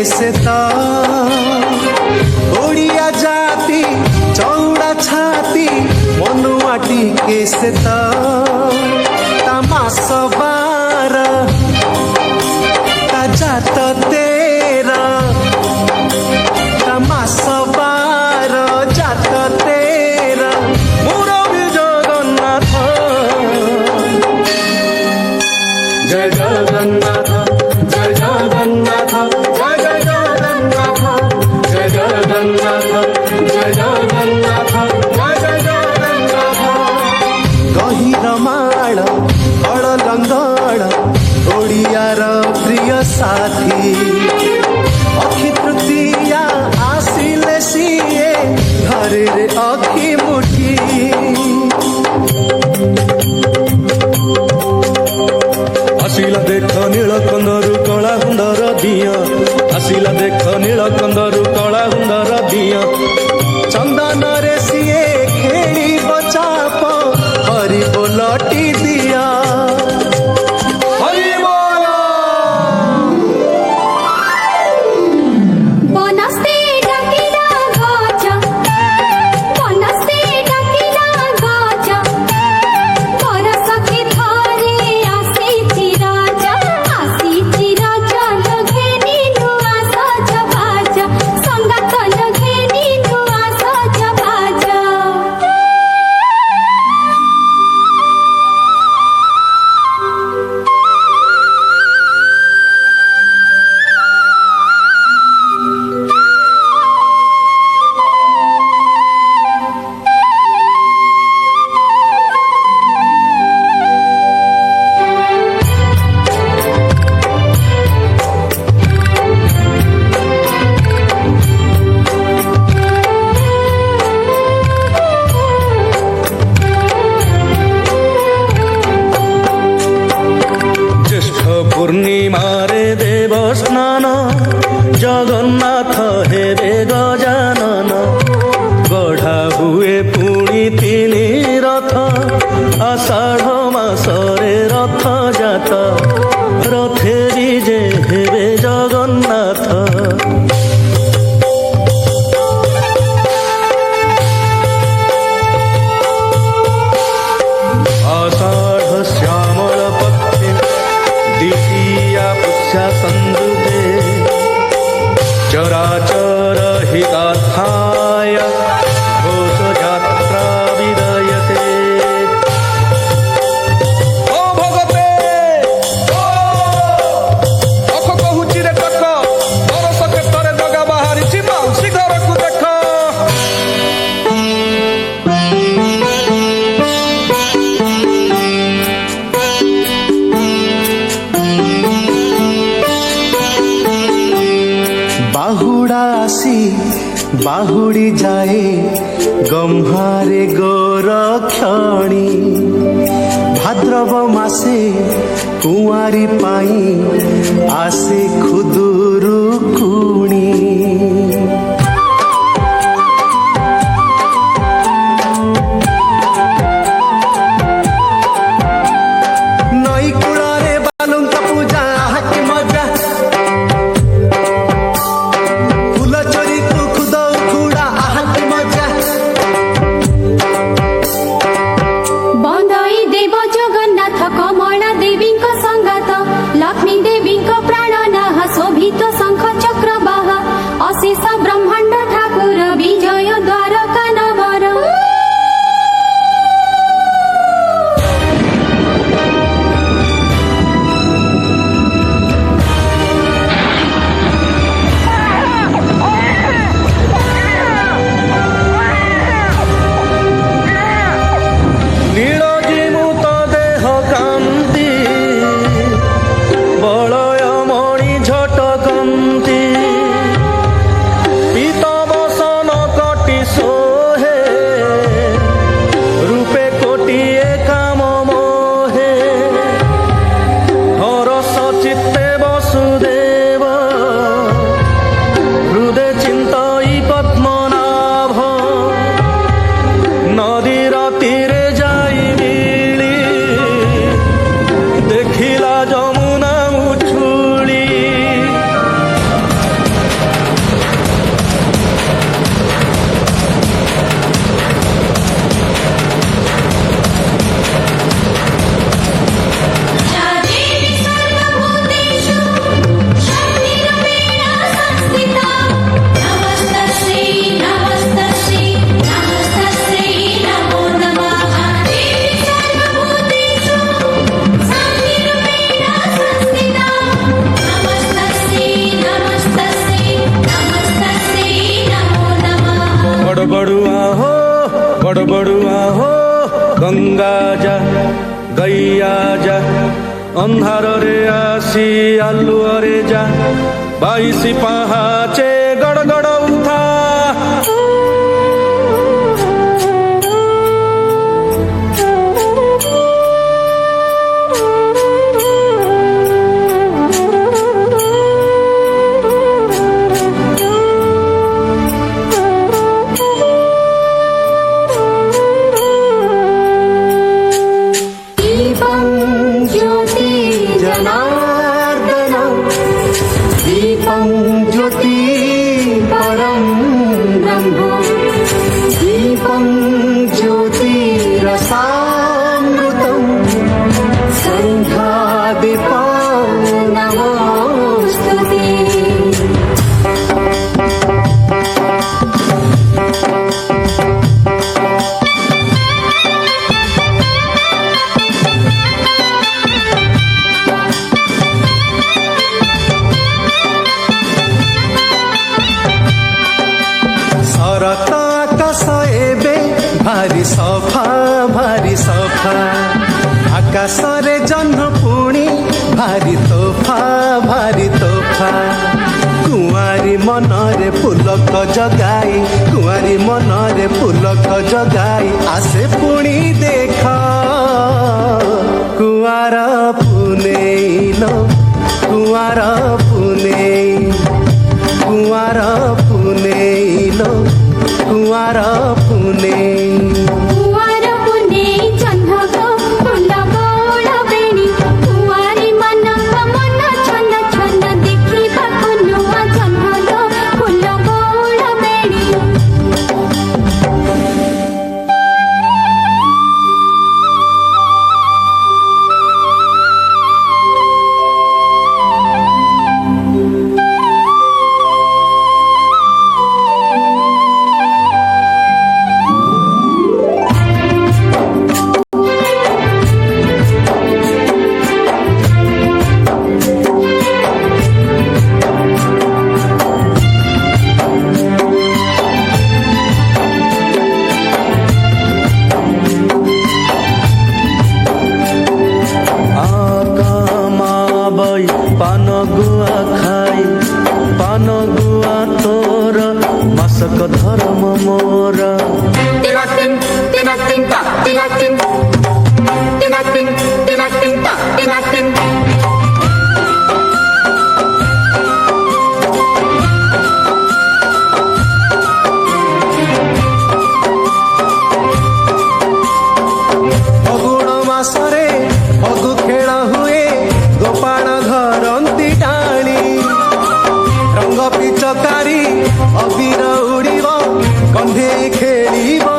से तो ओडिया जाति चौड़ा छाती मनुआ टिके से तो तमास बार ता जात तेरा तमास बार जात तेरा मुरबी जगन्नाथ जय जगन्नाथ जय जगन्नाथ जय जगन्नाथ जय जगन्नाथ जय जगन्नाथ जय जगन्नाथ गहिर माळ कळ लंगड़ ओडियार प्रिय साथी अखि तृतीया आसिले सिए घरे रे अखि मुठी आसिला देख नीलकंदरु कला हुंदर दिया आसिला देख नीलकंदरु कला हुंदर दिया चंदन रे सिए खेली बचाप हरि बोलटी दिया पूर्णिमारे देव स्नान जगन्नाथ हेरे गजानन गढ़ा हुए पुणी तिनि रथ आषाढ़ मासरे रथ जात रथेरी जे हेरे जगन्नाथ आषाढ़ श्यामल पक्षे द्वितीया पुष्या संदुते चराचर हितार्थाय घोष यात्रा विदयते ओ भगते ओ अख कहूची रे कख बरस क्षेत्र जगा बाहरी माउसी घर को देख बाहुड़ा आसी बाहुड़ी जाए गम्हारे गोरक्षणी भाद्रव मासे कुंवारी पाई आसे खुदुरु कुणी नई कूଳରେ बालुंका पूजा हाकी मजा कमला देवी संगात लक्ष्मी देवी प्राण नाह शोभित बड़बड़ुआ हो गंगा जा गैया जा अंधार रे आसी आलुअरे जा 22 पाहाचे गड़गड़ उठा भारी सफा आकाशरे जह्न पुणी भारी तोफा कुआरी मनरे पुलक जगाई कुआरी मनरे पुलक जगाई आसे पुणी देख कुआर पुनेलो कुआर पुनेलो कुआर पुने धर्म मोर फगुण मासरे फगु खेल हुए गोपाल घरंती टाणी रंग पिचकारी अबीर उड़ीब कंधे खेलिब